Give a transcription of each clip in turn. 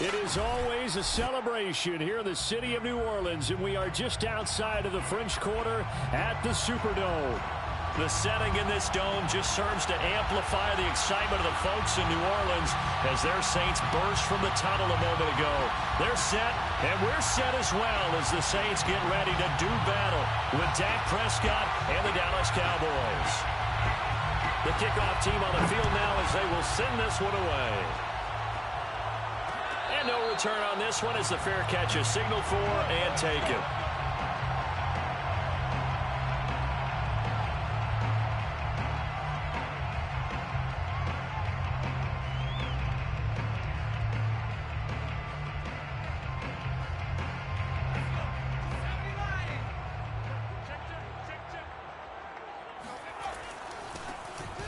It is always a celebration here in the city of New Orleans, and we are just outside of the French Quarter at the Superdome. The setting in this dome just serves to amplify the excitement of the folks in New Orleans as their Saints burst from the tunnel a moment ago. They're set, and we're set as well as the Saints get ready to do battle with Dak Prescott and the Dallas Cowboys. The kickoff team on the field now as they will send this one away. And no return on this one as the fair catch is signaled for and taken.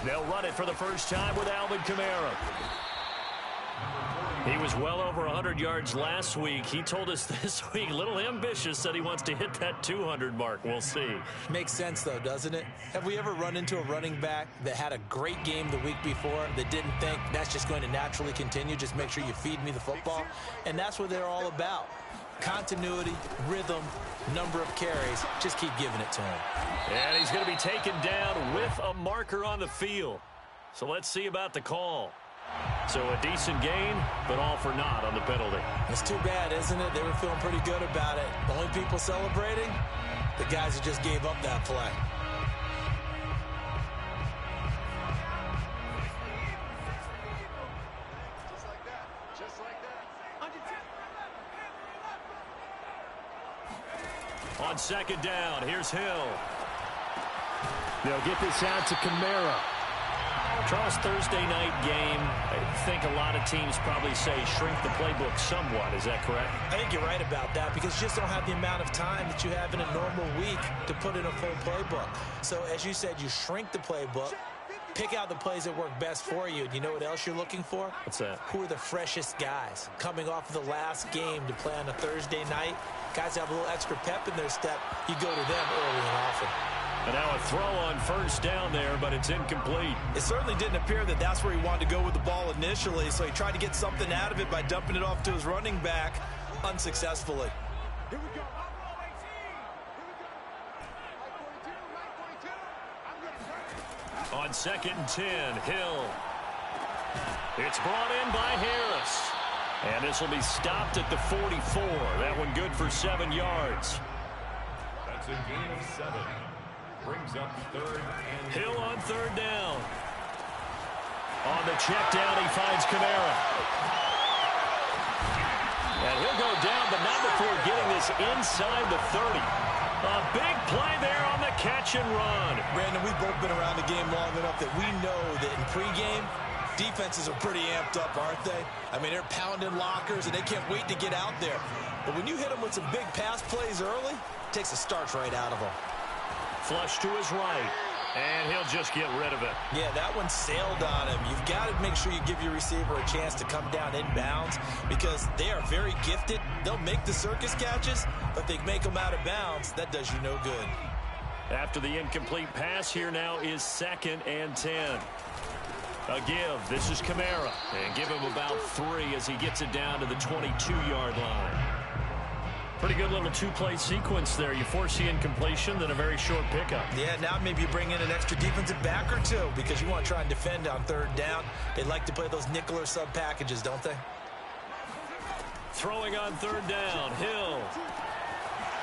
They'll run it for the first time with Alvin Kamara. He was well over 100 yards last week. He told us this week, a little ambitious, said he wants to hit that 200 mark. We'll see. Makes sense, though, doesn't it? Have we ever run into a running back that had a great game the week before that didn't think that's just going to naturally continue? Just make sure you feed me the football. And that's what they're all about. Continuity, rhythm, number of carries. Just keep giving it to him. And he's going to be taken down with a marker on the field. So let's see about the call. So a decent gain, but all for naught on the penalty. It's too bad, isn't it? They were feeling pretty good about it. The only people celebrating, the guys who just gave up that play. On second down, here's Hill. They'll get this out to Kamara. Charles, Thursday night game, I think a lot of teams probably say shrink the playbook somewhat. Is that correct? I think you're right about that because you just don't have the amount of time that you have in a normal week to put in a full playbook. So, as you said, you shrink the playbook, pick out the plays that work best for you. And you know what else you're looking for? What's that? Who are the freshest guys coming off of the last game to play on a Thursday night? Guys have a little extra pep in their step. You go to them early and often. And now a throw on first down there, but it's incomplete. It certainly didn't appear that that's where he wanted to go with the ball initially, so he tried to get something out of it by dumping it off to his running back unsuccessfully. Here we go. On second and 10, Hill. It's brought in by Harris. And this will be stopped at the 44. That one good for 7 yards. That's a gain of 7. Brings up third and Hill on third down. On the check down, he finds Kamara. And he'll go down, but not before getting this inside the 30. A big play there on the catch and run. Brandon, we've both been around the game long enough that we know that in pregame, defenses are pretty amped up, aren't they? I mean, they're pounding lockers, and they can't wait to get out there. But when you hit them with some big pass plays early, it takes the starch right out of them. Flush to his right, and he'll just get rid of it. Yeah, that one sailed on him. You've got to make sure you give your receiver a chance to come down inbounds because they are very gifted. They'll make the circus catches, but they make them out of bounds. That does you no good. After the incomplete pass, here now is second and 10. A give. This is Kamara. And give him about 3 as he gets it down to the 22-yard line. Pretty good little two-play sequence there. You force the incompletion, then a very short pickup. Yeah, now maybe you bring in an extra defensive back or two because you want to try and defend on third down. They like to play those nickel or sub packages, don't they? Throwing on third down. Hill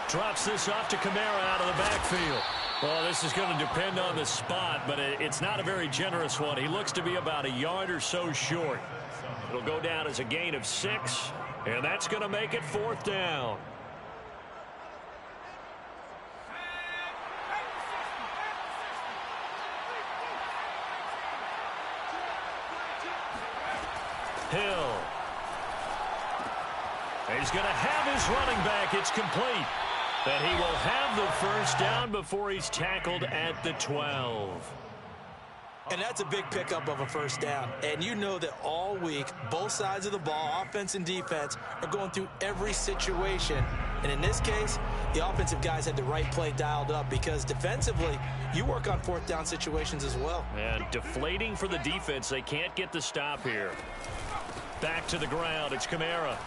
drops this off to Kamara out of the backfield. Well, this is going to depend on the spot, but it's not a very generous one. He looks to be about a yard or so short. It'll go down as a gain of 6, and that's going to make it fourth down. Hill. He's going to have his running back. It's complete. And he will have the first down before he's tackled at the 12. And that's a big pickup of a first down. And you know that all week, both sides of the ball, offense and defense, are going through every situation. And in this case, the offensive guys had the right play dialed up because defensively, you work on fourth down situations as well. And deflating for the defense. They can't get the stop here. Back to the ground. It's Kamara.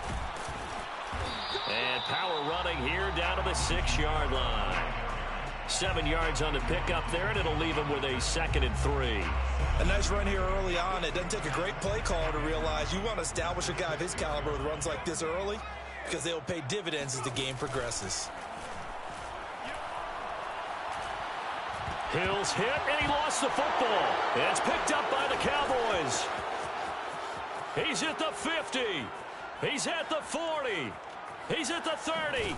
And power running here down to the 6-yard line. 7 yards on the pickup there, and it'll leave him with a 2nd and 3. A nice run here early on. It doesn't take a great play caller to realize you want to establish a guy of his caliber with runs like this early because they'll pay dividends as the game progresses. Hill's hit, and he lost the football. It's picked up by the Cowboys. He's at the 50. He's at the 40. He's at the 30.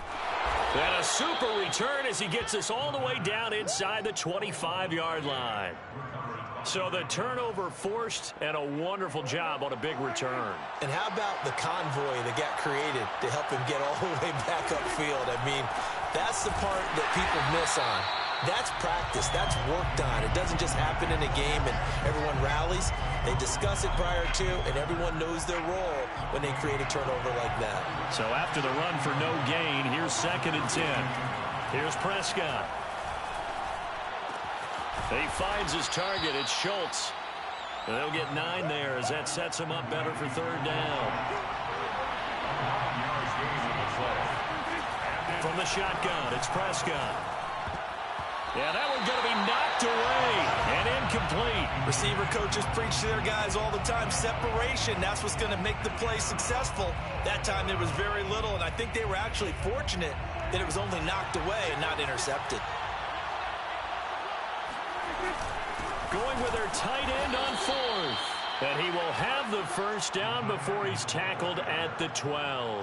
And a super return as he gets us all the way down inside the 25-yard line. So the turnover forced, and a wonderful job on a big return. And how about the convoy that got created to help him get all the way back upfield? I mean, that's the part that people miss on. That's practice. That's worked on. It doesn't just happen in a game and everyone rallies. They discuss it prior to, and everyone knows their role when they create a turnover like that. So after the run for no gain, here's 2nd and 10. Here's Prescott. He finds his target. It's Schultz. They'll get 9 there as that sets him up better for 3rd down. From the shotgun, it's Prescott. Yeah, that one's going to be knocked away and incomplete. Receiver coaches preach to their guys all the time. Separation, that's what's going to make the play successful. That time there was very little, and I think they were actually fortunate that it was only knocked away and not intercepted. Going with their tight end on 4th. And he will have the 1st down before he's tackled at the 12.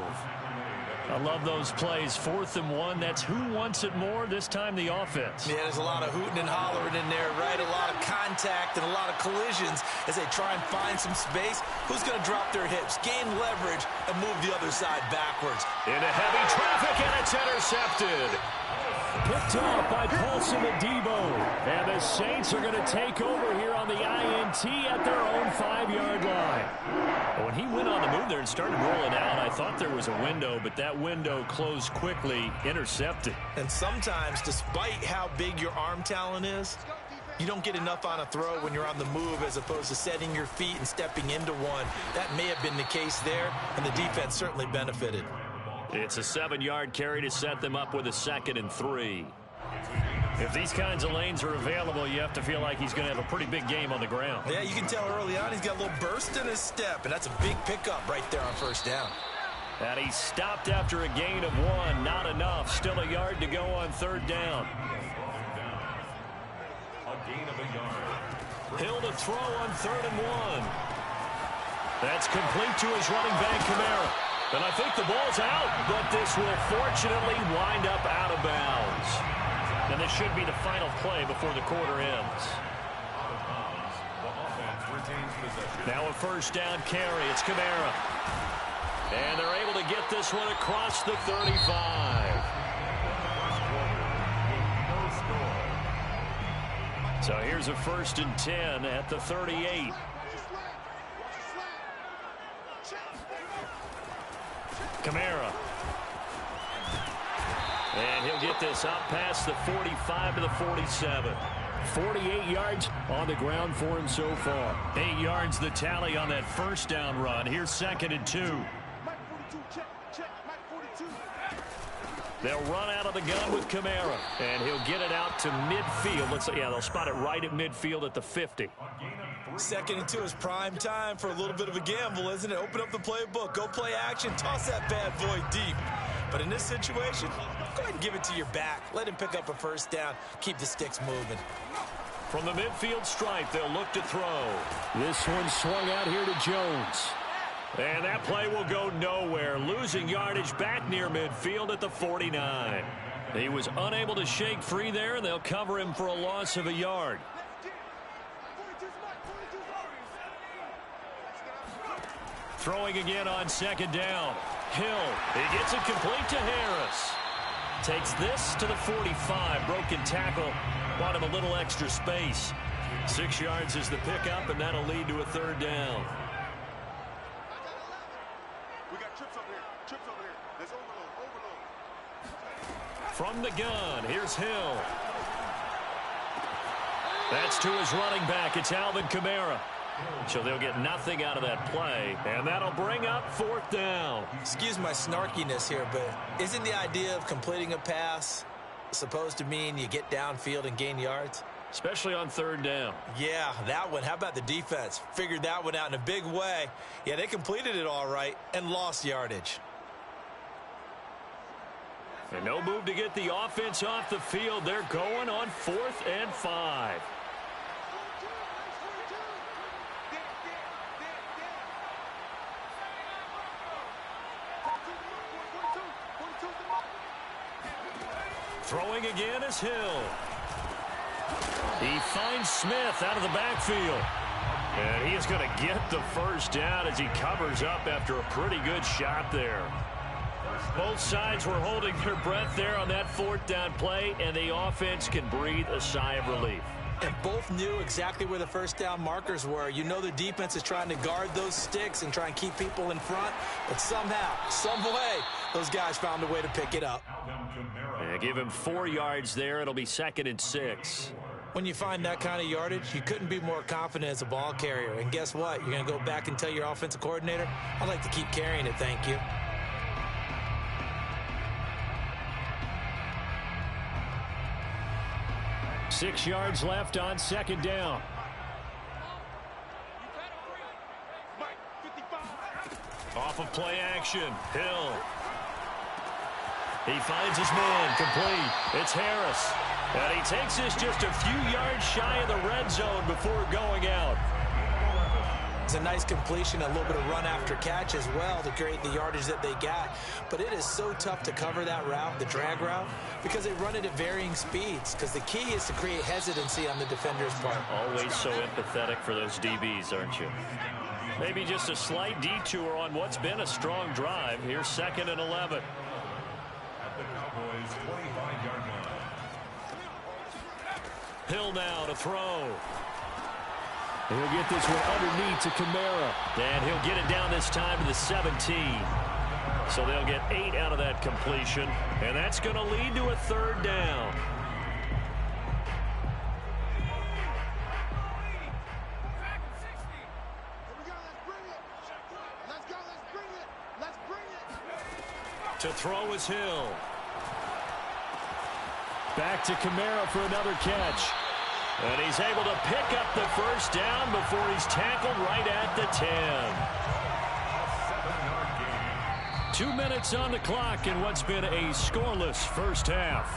I love those plays. 4th and 1. That's who wants it more, this time the offense. Yeah, there's a lot of hooting and hollering in there, right? A lot of contact and a lot of collisions as they try and find some space. Who's going to drop their hips, gain leverage, and move the other side backwards? Into heavy traffic, and it's intercepted. Picked off by Paulson Adebo. And the Saints are going to take over here on the INT at their own 5-yard line. When he went on the move there and started rolling out, I thought there was a window, but that window closed quickly, intercepted. And sometimes, despite how big your arm talent is, you don't get enough on a throw when you're on the move as opposed to setting your feet and stepping into one. That may have been the case there, and the defense certainly benefited. It's a 7-yard carry to set them up with a 2nd and 3. If these kinds of lanes are available, you have to feel like he's going to have a pretty big game on the ground. Yeah, you can tell early on he's got a little burst in his step, and that's a big pickup right there on 1st down. And he stopped after a gain of 1. Not enough. Still a yard to go on 3rd down. A gain of a yard. Hill to throw on 3rd and 1. That's complete to his running back, Kamara. And I think the ball's out, but this will fortunately wind up out of bounds. And this should be the final play before the quarter ends. Now a 1st down carry. It's Kamara. And they're able to get this one across the 35. So here's a 1st and 10 at the 38. Kamara. And he'll get this up past the 45 to the 47. 48 yards on the ground for him so far. 8 yards the tally on that 1st down run. Here's 2nd and 2. They'll run out of the gun with Kamara. And he'll get it out to midfield. Yeah, they'll spot it right at midfield at the 50. 2nd and 2 is prime time for a little bit of a gamble, isn't it? Open up the playbook, go play action, toss that bad boy deep. But in this situation, go ahead and give it to your back. Let him pick up a 1st down. Keep the sticks moving. From the midfield stripe, they'll look to throw. This one swung out here to Jones. And that play will go nowhere. Losing yardage back near midfield at the 49. He was unable to shake free there, and they'll cover him for a loss of a yard. Throwing again on 2nd down. Hill, he gets it complete to Harris. Takes this to the 45. Broken tackle. Bought him a little extra space. 6 yards is the pickup, and that'll lead to a 3rd down. We got trips over here. Trips over here. Let's overload. From the gun, here's Hill. That's to his running back. It's Alvin Kamara. So they'll get nothing out of that play, and that'll bring up 4th down. Excuse my snarkiness here, but isn't the idea of completing a pass supposed to mean you get downfield and gain yards? Especially on 3rd down. Yeah, that one. How about the defense? Figured that one out in a big way. Yeah, they completed it all right and lost yardage. And no move to get the offense off the field. They're going on 4th and 5. Throwing again is Hill. He finds Smith out of the backfield. And he is going to get the 1st down as he covers up after a pretty good shot there. Both sides were holding their breath there on that 4th down play, and the offense can breathe a sigh of relief. And both knew exactly where the 1st down markers were. You know the defense is trying to guard those sticks and try and keep people in front, but somehow, some way, those guys found a way to pick it up. And give him 4 yards there. It'll be 2nd and 6. When you find that kind of yardage, you couldn't be more confident as a ball carrier. And guess what? You're going to go back and tell your offensive coordinator, I'd like to keep carrying it, thank you. Six yards left on 2nd down. Off of play action, Hill. He finds his man, complete. It's Harris. And he takes this just a few yards shy of the red zone before going out. It's a nice completion, a little bit of run after catch as well to create the yardage that they got. But it is so tough to cover that route, the drag route, because they run it at varying speeds. Because the key is to create hesitancy on the defender's part. Always so empathetic for those DBs, aren't you? Maybe just a slight detour on what's been a strong drive. Here's 2nd and 11. At the Cowboys' 25-yard line. Hill now to throw. He'll get this one underneath to Kamara. And he'll get it down this time to the 17. So they'll get 8 out of that completion. And that's going to lead to a 3rd down. To throw is Hill. Back to Kamara for another catch. And he's able to pick up the 1st down before he's tackled right at the 10. 2 minutes on the clock in what's been a scoreless first half.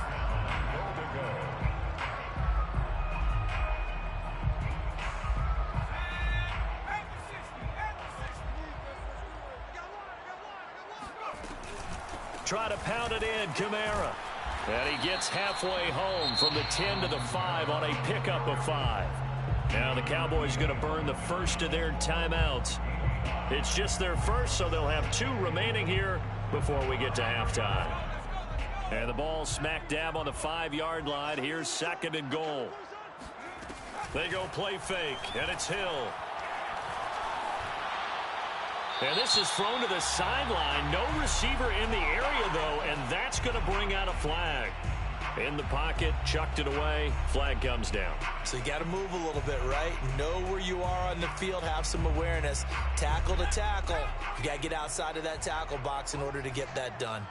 Try to pound it in, Kamara. And he gets halfway home from the 10 to the 5 on a pickup of 5. Now the Cowboys going to burn the first of their timeouts. It's just their first, so they'll have 2 remaining here before we get to halftime. And the ball smack dab on the 5-yard line. Here's 2nd and goal. They go play fake, and it's Hill. And this is thrown to the sideline. No receiver in the area, though, and that's going to bring out a flag. In the pocket, chucked it away. Flag comes down. So you got to move a little bit, right? Know where you are on the field. Have some awareness. Tackle to tackle. You got to get outside of that tackle box in order to get that done.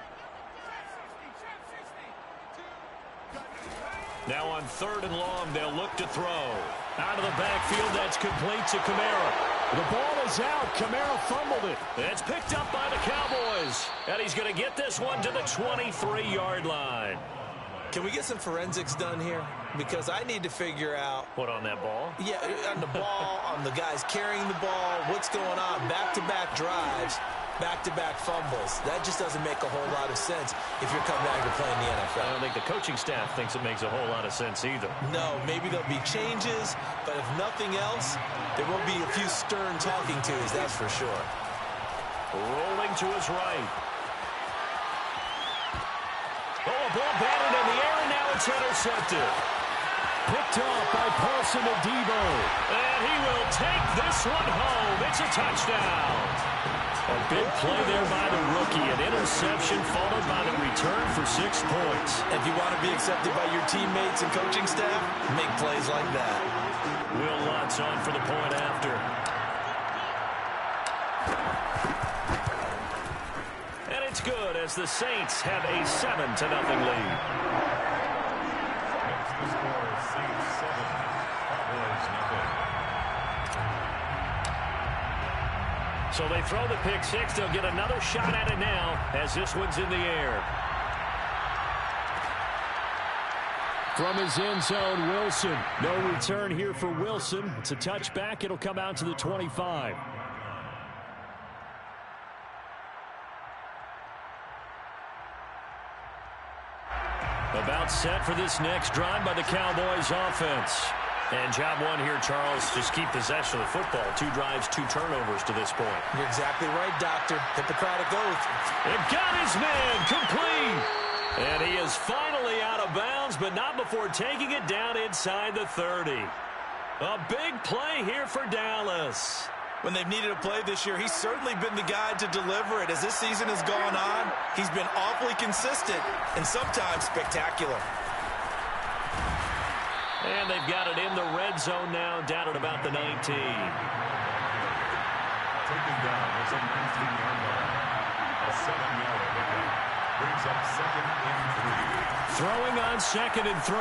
Now on 3rd and long, they'll look to throw. Out of the backfield, that's complete to Kamara. The ball is out. Kamara fumbled it. It's picked up by the Cowboys. And he's going to get this one to the 23-yard line. Can we get some forensics done here? Because I need to figure out... What, on that ball? Yeah, on the ball, on the guys carrying the ball, what's going on. Back-to-back drives, back-to-back fumbles. That just doesn't make a whole lot of sense if you're coming back to play in the NFL. I don't think the coaching staff thinks it makes a whole lot of sense either. No, maybe there'll be changes, but if nothing else, there will be a few stern talking tos, that's for sure. Rolling to his right. Oh, a ball batted in the air, and now it's intercepted. Picked off by Paulson Adebo. And he will take this one home. It's a touchdown. A big play there by the rookie. An interception followed by the return for 6 points. If you want to be accepted by your teammates and coaching staff, make plays like that. Will Lutz on for the point after. it's good as the Saints have a 7-0 lead. Makes the score Saints 7, Cowboys 0. So they throw the pick six. They'll get another shot at it now as this one's in the air. From his end zone, Wilson. No return here for Wilson. It's a touchback. It'll come out to the 25. About set for this next drive by the Cowboys offense. And job one here, Charles, just keep possession of the football. 2 drives, 2 turnovers to this point. You're exactly right, Doctor. Hippocratic oath. It got his man complete. And he is finally out of bounds, but not before taking it down inside the 30. A big play here for Dallas. When they've needed a play this year, he's certainly been the guy to deliver it. As this season has gone on, he's been awfully consistent and sometimes spectacular. And they've got it in the red zone now, down at about the 19. Taken down is a 19-yard line. A 7-yard pickup. Brings up 2nd and 3. Throwing on 2nd and 3.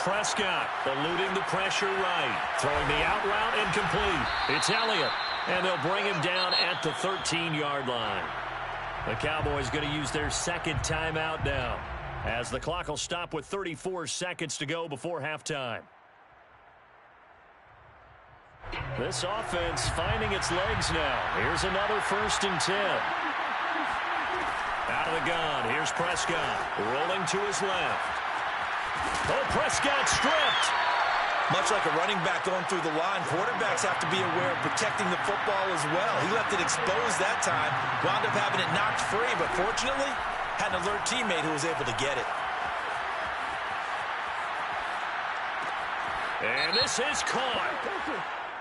Prescott eluding the pressure right. Throwing the out route incomplete. It's Elliott. And they'll bring him down at the 13-yard line. The Cowboys going to use their 2nd timeout now, as the clock will stop with 34 seconds to go before halftime. This offense finding its legs now. Here's another 1st and 10. Out of the gun. Here's Prescott. Rolling to his left. Oh, Prescott stripped. Much like a running back going through the line, quarterbacks have to be aware of protecting the football as well. He left it exposed that time, wound up having it knocked free, but fortunately, had an alert teammate who was able to get it. And this is caught.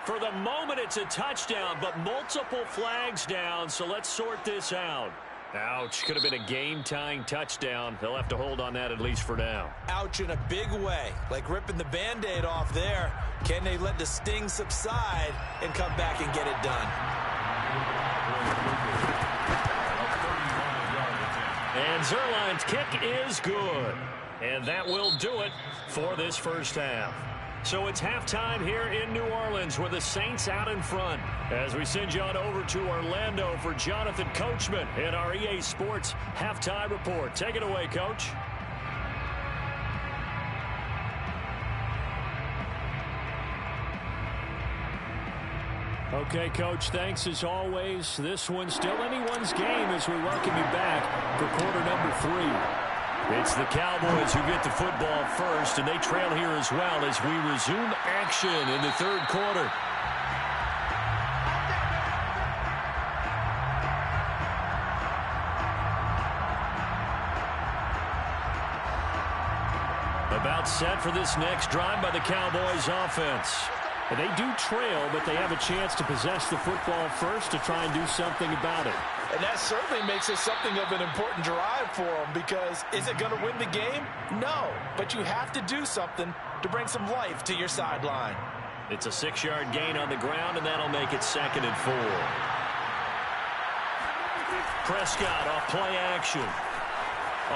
For the moment, it's a touchdown, but multiple flags down, so let's sort this out. Ouch. Could have been a game-tying touchdown. They'll have to hold on that at least for now. Ouch in a big way. Like ripping the Band-Aid off there. Can they let the sting subside and come back and get it done? And Zerline's kick is good. And that will do it for this first half. So it's halftime here in New Orleans with the Saints out in front. As we send you on over to Orlando for Jonathan Coachman in our EA Sports Halftime Report. Take it away, Coach. Okay, Coach, thanks as always. This one's still anyone's game as we welcome you back for quarter number 3. It's the Cowboys who get the football first, and they trail here as well as we resume action in the 3rd quarter. About set for this next drive by the Cowboys offense. And they do trail, but they have a chance to possess the football first to try and do something about it. And that certainly makes it something of an important drive for them, because is it going to win the game? No, but you have to do something to bring some life to your sideline. It's a 6-yard gain on the ground, and that'll make it 2nd and 4. Prescott off play action.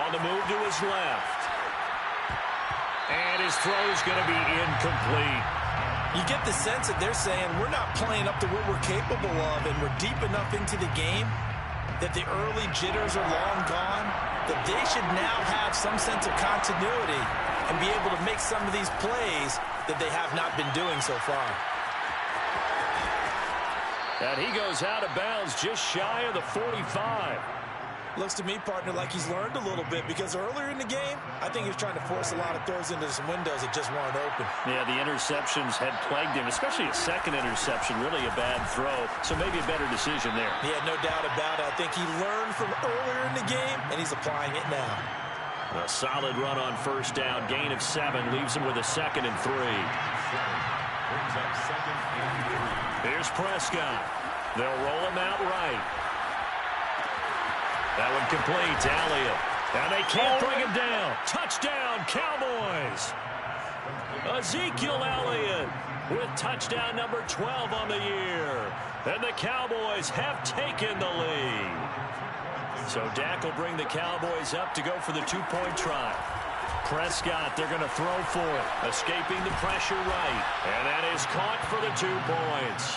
On the move to his left. And his throw's going to be incomplete. You get the sense that they're saying we're not playing up to what we're capable of, and we're deep enough into the game that the early jitters are long gone, that they should now have some sense of continuity and be able to make some of these plays that they have not been doing so far. And he goes out of bounds just shy of the 45. Looks to me, partner, like he's learned a little bit, because earlier in the game, I think he was trying to force a lot of throws into some windows that just weren't open. Yeah, the interceptions had plagued him, especially a second interception, really a bad throw. So maybe a better decision there. Yeah, no doubt about it. I think he learned from earlier in the game, and he's applying it now. A solid run on first down. Gain of 7 leaves him with a 2nd and 3. Brings up 2nd and 3. Here's Prescott. They'll roll him out right. That one complete to Elliott. And they can't bring him down. Touchdown, Cowboys. Ezekiel Elliott with touchdown number 12 on the year. And the Cowboys have taken the lead. So Dak will bring the Cowboys up to go for the two-point try. Prescott, they're going to throw for it. Escaping the pressure right. And that is caught for the 2 points.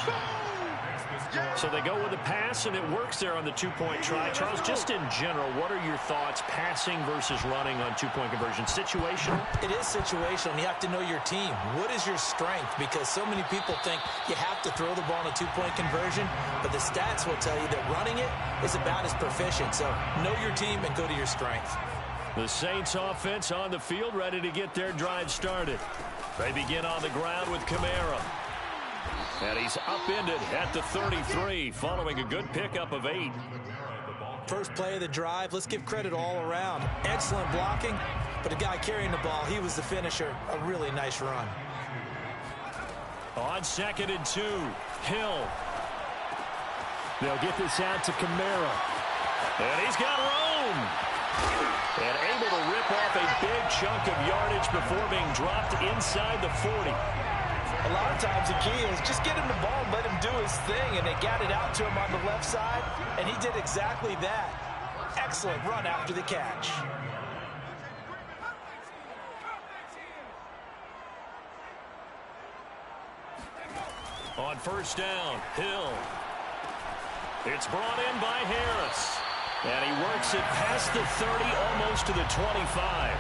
So they go with a pass, and it works there on the two-point try. Charles, just in general, what are your thoughts passing versus running on two-point conversion? Situational? It is situational, and you have to know your team. What is your strength? Because so many people think you have to throw the ball on a two-point conversion, but the stats will tell you that running it is about as proficient. So know your team and go to your strength. The Saints offense on the field, ready to get their drive started. They begin on the ground with Kamara. And he's upended at the 33, following a good pickup of 8. First play of the drive, let's give credit all around. Excellent blocking, but the guy carrying the ball, he was the finisher. A really nice run. On 2nd and 2, Hill. They'll get this out to Kamara. And he's got room. And able to rip off a big chunk of yardage before being dropped inside the 40. A lot of times the key is just get him the ball and let him do his thing, and they got it out to him on the left side, and he did exactly that. Excellent run after the catch. On 1st down, Hill. It's brought in by Harris. And he works it past the 30, almost to the 25.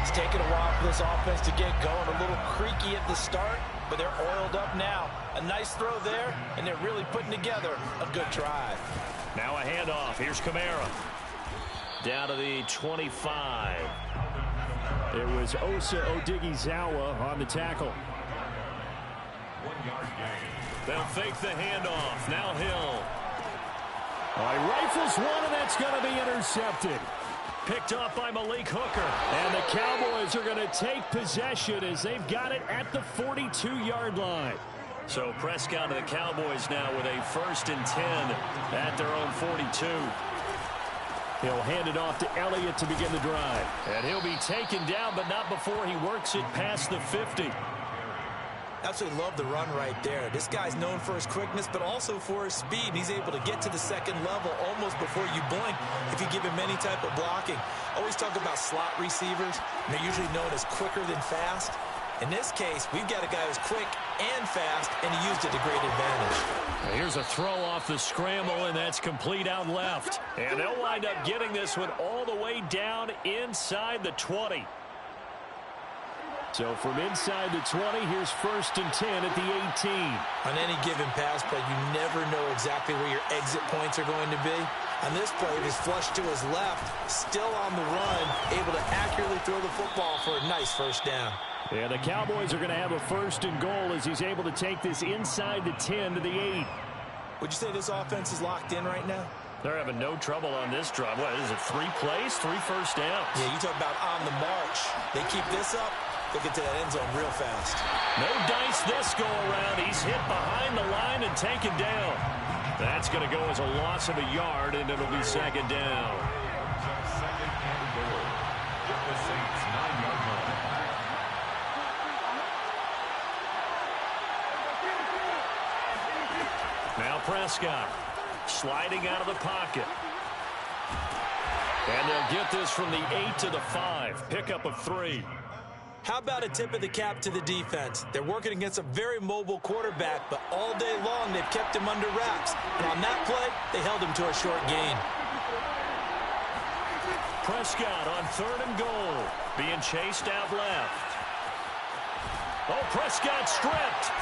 It's taken a while for this offense to get going. A little creaky at the start, but they're oiled up now. A nice throw there, and they're really putting together a good drive. Now a handoff. Here's Kamara. Down to the 25. It was Osa Odighizuwa on the tackle. 1 yard gain. They'll fake the handoff. Now Hill. He rifles one, and that's going to be intercepted. Picked off by Malik Hooker. And the Cowboys are going to take possession as they've got it at the 42-yard line. So Prescott and the Cowboys now with a 1st and 10 at their own 42. He'll hand it off to Elliott to begin the drive. And he'll be taken down, but not before he works it past the 50. Absolutely love the run right there. This guy's known for his quickness, but also for his speed. And he's able to get to the 2nd level almost before you blink if you give him any type of blocking. Always talk about slot receivers. And they're usually known as quicker than fast. In this case, we've got a guy who's quick and fast, and he used it to great advantage. Here's a throw off the scramble, and that's complete out left. And they'll wind up getting this one all the way down inside the 20. So from inside the 20, here's 1st and 10 at the 18. On any given pass play, you never know exactly where your exit points are going to be. On this play, he's flushed to his left, still on the run, able to accurately throw the football for a nice 1st down. Yeah, the Cowboys are going to have a 1st and goal as he's able to take this inside the 10 to the 8. Would you say this offense is locked in right now? They're having no trouble on this drive. What is it, 3 plays, 3 first downs? Yeah, you talk about on the march. They keep this up, they'll get to that end zone real fast. No dice this go around. He's hit behind the line and taken down. That's going to go as a loss of a yard, and it'll be 2nd down. 2nd and goal. At the Saints 9-yard line. Now Prescott sliding out of the pocket. And they'll get this from the 8 to the 5. Pickup of 3. How about a tip of the cap to the defense? They're working against a very mobile quarterback, but all day long they've kept him under wraps. And on that play, they held him to a short gain. Prescott on 3rd and goal. Being chased out left. Oh, Prescott stripped.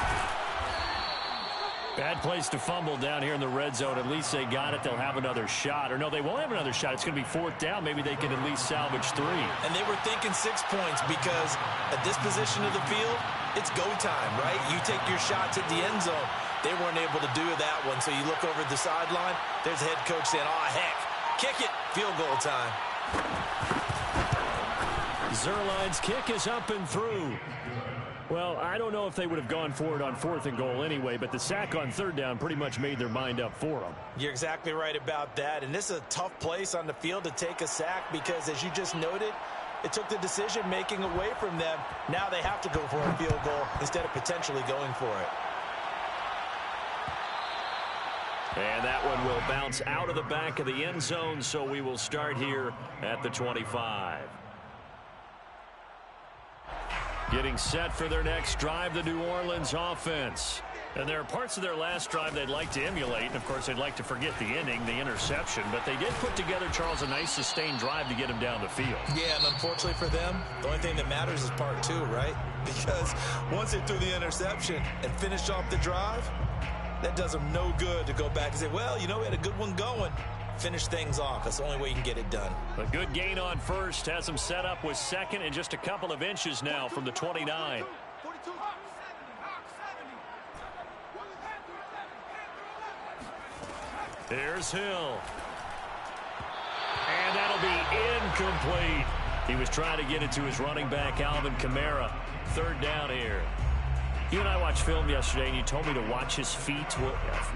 Bad place to fumble down here in the red zone. At least they got it. They'll have another shot. Or no, they won't have another shot. It's going to be 4th down. Maybe they can at least salvage 3. And they were thinking 6 points because at this position of the field, it's go time, right? You take your shots at the end zone. They weren't able to do that one. So you look over at the sideline. There's the head coach saying, oh, heck, kick it. Field goal time. Zerline's kick is up and through. Well, I don't know if they would have gone for it on 4th and goal anyway, but the sack on 3rd down pretty much made their mind up for them. You're exactly right about that, and this is a tough place on the field to take a sack because, as you just noted, it took the decision-making away from them. Now they have to go for a field goal instead of potentially going for it. And that one will bounce out of the back of the end zone, so we will start here at the 25. Getting set for their next drive, the New Orleans offense. And there are parts of their last drive they'd like to emulate. And, of course, they'd like to forget the ending, the interception. But they did put together, Charles, a nice sustained drive to get him down the field. Yeah, and unfortunately for them, the only thing that matters is part two, right? Because once they threw the interception and finished off the drive, that does them no good to go back and say, well, you know, we had a good one going. Finish things off. That's the only way you can get it done. A good gain on first has them set up with second and just a couple of inches now from the 29. There's Hill. And that'll be incomplete. He was trying to get it to his running back, Alvin Kamara. Third down here. You and I watched film yesterday, and you told me to watch his feet. For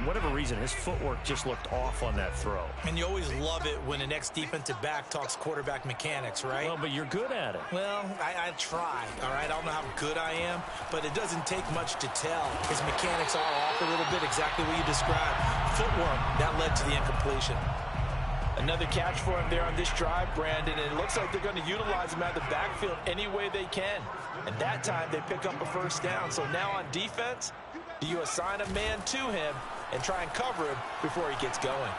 whatever reason, his footwork just looked off on that throw. And you always love it when the next defensive back talks quarterback mechanics, right? Well, but you're good at it. Well, I try, all right? I don't know how good I am, but it doesn't take much to tell. His mechanics are off a little bit, exactly what you described. Footwork, that led to the incompletion. Another catch for him there on this drive, Brandon, and it looks like they're going to utilize him out of the backfield any way they can. And that time, they pick up a first down. So now on defense, do you assign a man to him and try and cover him before he gets going?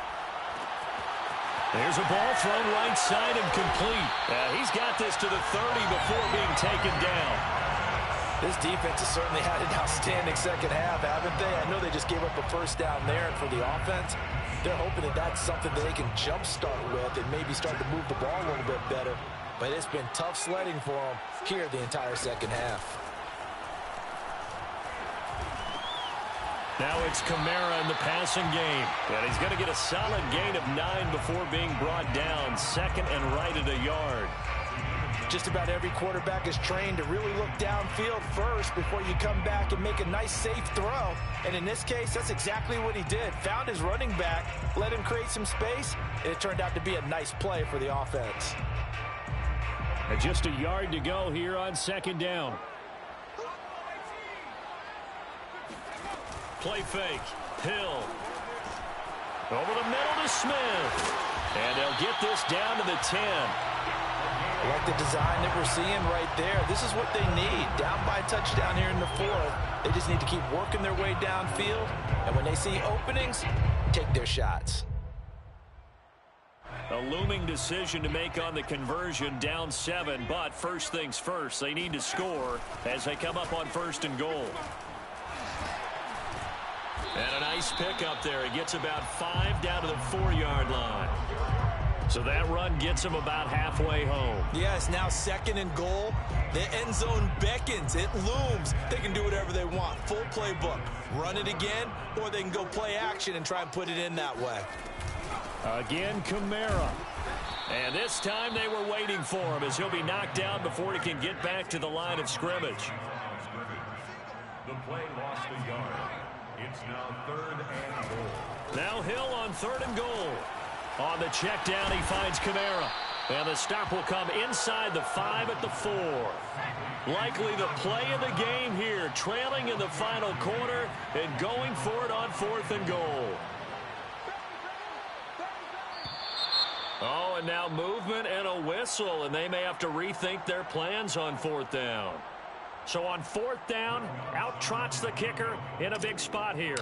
There's a ball thrown right side and complete. He's got this to the 30 before being taken down. This defense has certainly had an outstanding second half, haven't they? I know they just gave up a first down there, and for the offense, they're hoping that that's something that they can jumpstart with and maybe start to move the ball a little bit better. But it's been tough sledding for them here the entire second half. Now it's Kamara in the passing game. And he's going to get a solid gain of 9 before being brought down. Second and right at a yard. Just about every quarterback is trained to really look downfield first before you come back and make a nice, safe throw. And in this case, that's exactly what he did. Found his running back, let him create some space, and it turned out to be a nice play for the offense. And just a yard to go here on second down. Play fake. Hill. Over the middle to Smith. And they'll get this down to the 10. I like the design that we're seeing right there. This is what they need. Down by a touchdown here in the fourth. They just need to keep working their way downfield. And when they see openings, take their shots. A looming decision to make on the conversion, down 7. But first things first, they need to score as they come up on first and goal. And a nice pickup there. He gets about 5 down to the 4-yard line. So that run gets him about halfway home. Yeah, it's now second and goal. The end zone beckons. It looms. They can do whatever they want. Full playbook. Run it again, or they can go play action and try and put it in that way. Again, Kamara. And this time they were waiting for him as he'll be knocked down before he can get back to the line of scrimmage. The play lost a yard. It's now third and goal. Now Hill on third and goal. On the check down, he finds Kamara. And the stop will come inside the 5 at the 4. Likely the play of the game here, trailing in the final quarter and going for it on fourth and goal. Oh, and now movement and a whistle, and they may have to rethink their plans on fourth down. So on fourth down, out trots the kicker in a big spot here.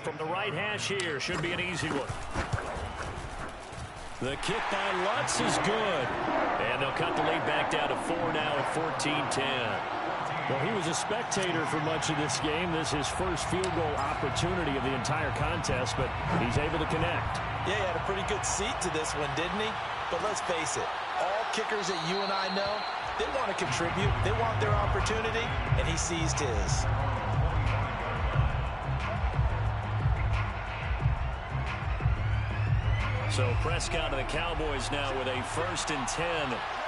From the right hash here, should be an easy one. The kick by Lutz is good. And they'll cut the lead back down to 4 now at 14-10. Well, he was a spectator for much of this game. This is his first field goal opportunity of the entire contest, but he's able to connect. Yeah, he had a pretty good seat to this one, didn't he? But let's face it, all kickers that you and I know, they want to contribute. They want their opportunity, and he seized his. So Prescott and the Cowboys now with a 1st and 10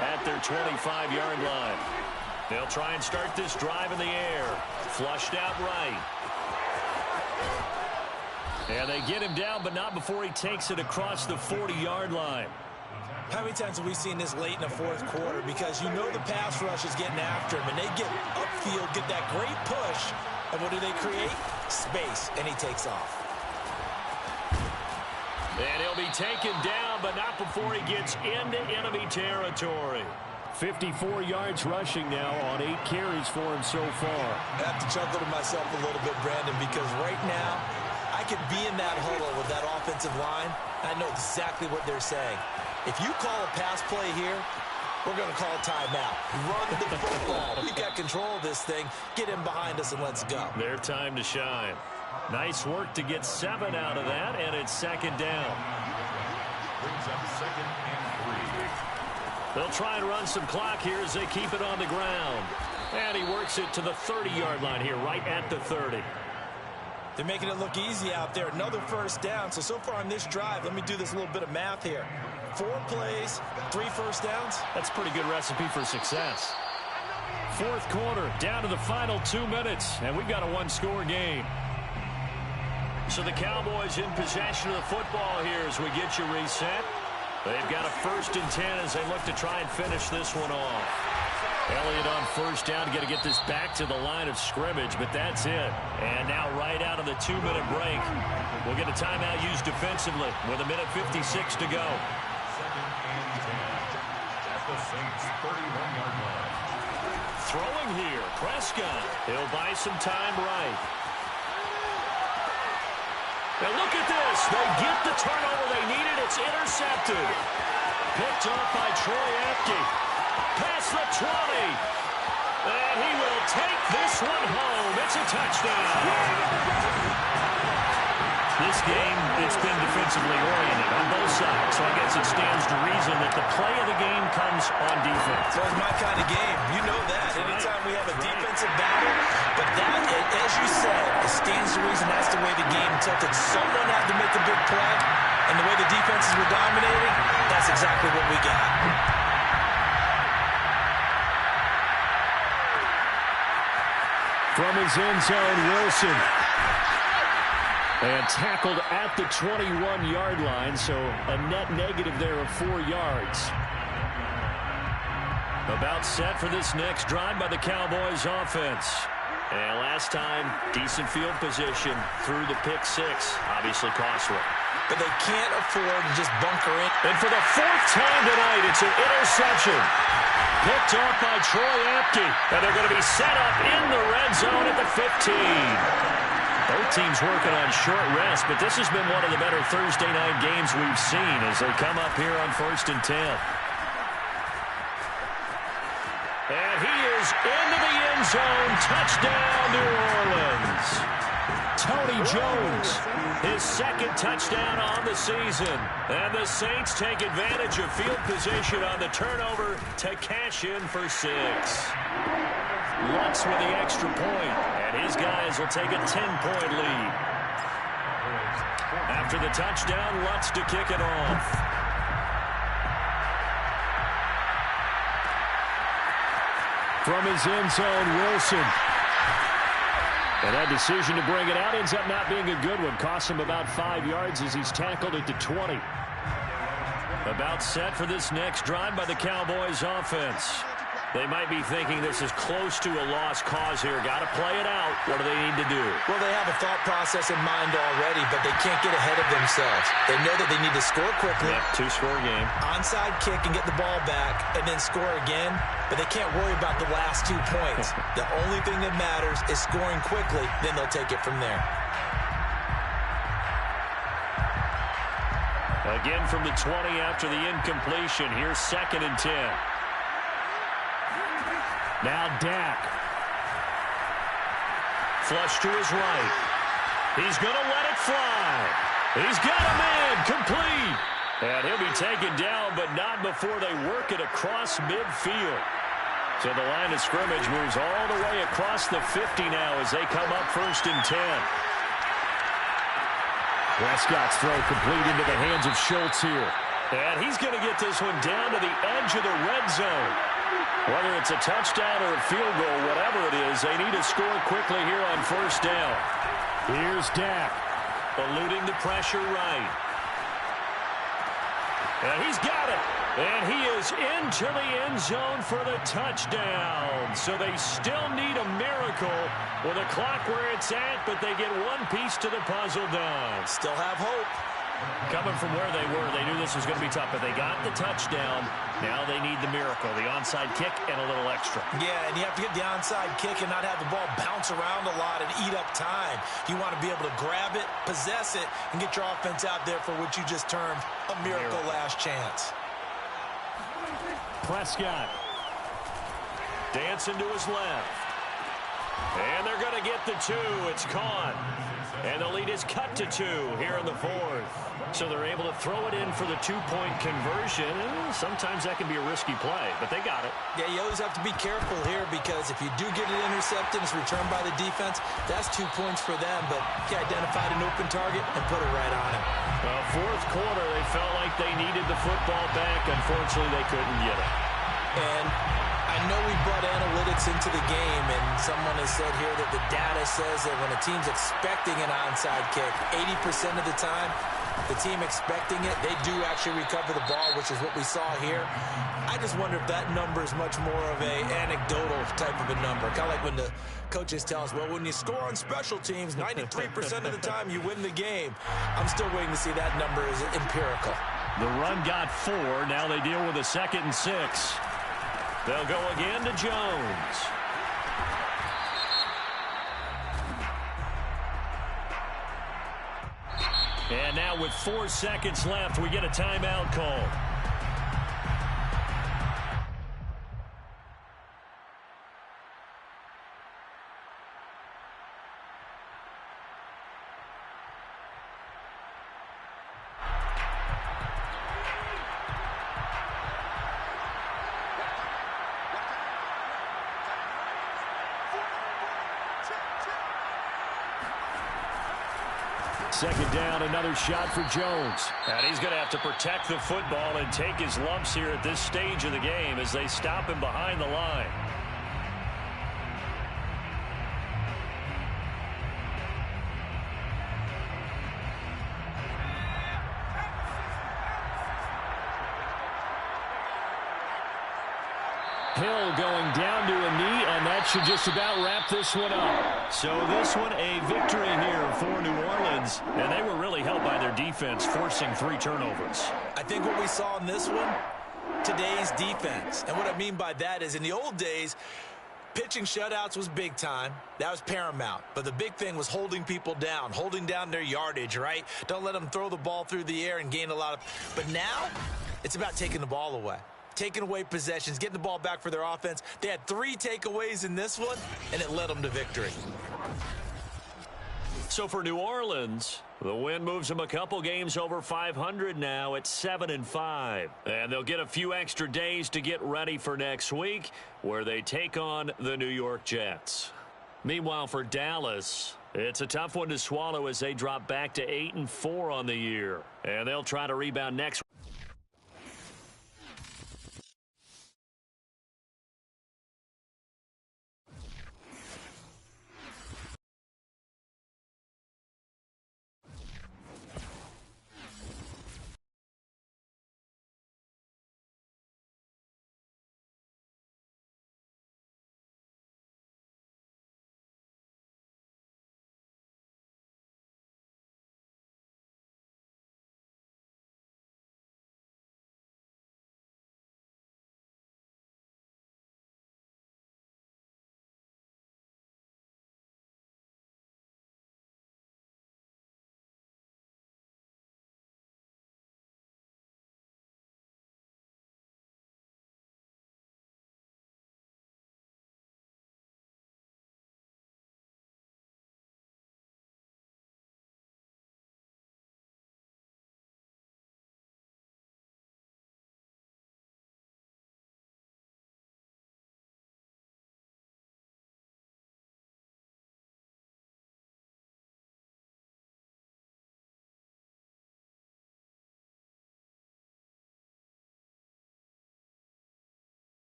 at their 25-yard line. They'll try and start this drive in the air. Flushed out right. And they get him down, but not before he takes it across the 40-yard line. How many times have we seen this late in the fourth quarter? Because you know the pass rush is getting after him, and they get upfield, get that great push, and what do they create? Space, and he takes off. And he'll be taken down, but not before he gets into enemy territory. 54 yards rushing now on 8 carries for him so far. I have to chuckle to myself a little bit, Brandon, because right now I could be in that huddle with that offensive line, and I know exactly what they're saying. If you call a pass play here, we're going to call a timeout. Run the football. We've got control of this thing. Get him behind us and let's go. Their time to shine. Nice work to get 7 out of that, and it's second down. Brings up 2nd and 3. They'll try and run some clock here as they keep it on the ground. And he works it to the 30-yard line here, right at the 30. They're making it look easy out there. Another first down. So far on this drive, let me do this little bit of math here. 4 plays, 3 first downs. That's a pretty good recipe for success. Fourth quarter, down to the final 2 minutes, and we've got a 1-score game. So the Cowboys in possession of the football here as we get you reset. They've got a 1st and 10 as they look to try and finish this one off. Elliott on first down, got to get this back to the line of scrimmage, but that's it. And now right out of the 2-minute break, we'll get a timeout used defensively with 1:56 to go. 2nd and 10 at the Saints' 31-yard line. Throwing here, Prescott. He'll buy some time right. Now look at this. They get the turnover they needed. It's intercepted. Picked off by Troy Apke. Past the 20. And he will take this one home. It's a touchdown. This game, it's been defensively oriented on both sides. So I guess it stands to reason that the play of the game comes on defense. So it's my kind of game. You know that. Anytime we have a defensive battle, but that, as you said, it stands to reason that's the way the game tilted. Someone had to make a big play, and the way the defenses were dominating, that's exactly what we got. From his end zone, Wilson. And tackled at the 21-yard line, so a net negative there of 4 yards. About set for this next drive by the Cowboys offense. And last time, decent field position through the pick 6. Obviously costly. But they can't afford to just bunker in. And for the 4th time tonight, it's an interception. Picked off by Troy Apke. And they're going to be set up in the red zone at the 15. Both teams working on short rest, but this has been one of the better Thursday night games we've seen as they come up here on 1st and 10. And he is into the end zone. Touchdown, New Orleans. Tony Jones, his 2nd touchdown on the season. And the Saints take advantage of field position on the turnover to cash in for 6. Lutz with the extra point, and his guys will take a 10-point lead. After the touchdown, Lutz to kick it off. From his end zone, Wilson. And that decision to bring it out ends up not being a good one. Costs him about 5 yards as he's tackled at the 20. About set for this next drive by the Cowboys offense. They might be thinking this is close to a lost cause here. Got to play it out. What do they need to do? Well, they have a thought process in mind already, but they can't get ahead of themselves. They know that they need to score quickly. Yep, 2-score game. Onside kick and get the ball back and then score again, but they can't worry about the last 2 points. The only thing that matters is scoring quickly, then they'll take it from there. Again from the 20 after the incompletion. Here's 2nd and 10. Now Dak. Flush to his right. He's going to let it fly. He's got him in. Complete. And he'll be taken down, but not before they work it across midfield. So the line of scrimmage moves all the way across the 50 now as they come up 1st and 10. Prescott's throw complete into the hands of Schultz here. And he's going to get this one down to the edge of the red zone. Whether it's a touchdown or a field goal, whatever it is, they need to score quickly here on 1st down. Here's Dak, eluding the pressure right. And he's got it. And he is into the end zone for the touchdown. So they still need a miracle with a clock where it's at, but they get one piece to the puzzle done. Still have hope. Coming from where they were, they knew this was going to be tough, but they got the touchdown. Now they need the miracle, the onside kick and a little extra. Yeah, and you have to get the onside kick and not have the ball bounce around a lot and eat up time. You want to be able to grab it, possess it, and get your offense out there for what you just termed a miracle last chance. Prescott dancing to his left. And they're going to get the 2. It's caught. And the lead is cut to 2 here in the 4th. So they're able to throw it in for the 2-point conversion. Sometimes that can be a risky play, but they got it. Yeah, you always have to be careful here because if you do get it intercepted, it's returned by the defense, that's 2 points for them. But he identified an open target and put it right on him. Well, 4th quarter, they felt like they needed the football back. Unfortunately, they couldn't get it. And I know we brought analytics into the game, and someone has said here that the data says that when a team's expecting an onside kick, 80% of the time, the team expecting it, they do actually recover the ball, which is what we saw here. I just wonder if that number is much more of a anecdotal type of a number. Kind of like when the coaches tell us, well, when you score on special teams, 93% of the time you win the game. I'm still waiting to see that number is empirical. The run got 4. Now they deal with a 2nd and 6. They'll go again to Jones. And now with 4 seconds left, we get a timeout call. Second down, another shot for Jones. And he's going to have to protect the football and take his lumps here at this stage of the game as they stop him behind the line. Hill going down to a knee, and that should just about wrap this one up. So this one a victory here for New Orleans, and they were really helped by their defense, forcing 3 turnovers. I think what we saw in this one, today's defense. And what I mean by that is in the old days, pitching shutouts was big time. That was paramount. But the big thing was holding people down, holding down their yardage, right? Don't let them throw the ball through the air and gain a lot of... But now, it's about taking the ball away. Taking away possessions, getting the ball back for their offense. They had 3 takeaways in this one, and it led them to victory. So for New Orleans, the win moves them a couple games over 500 now at 7-5. And they'll get a few extra days to get ready for next week, where they take on the New York Jets. Meanwhile, for Dallas, it's a tough one to swallow as they drop back to 8-4 on the year. And they'll try to rebound next week.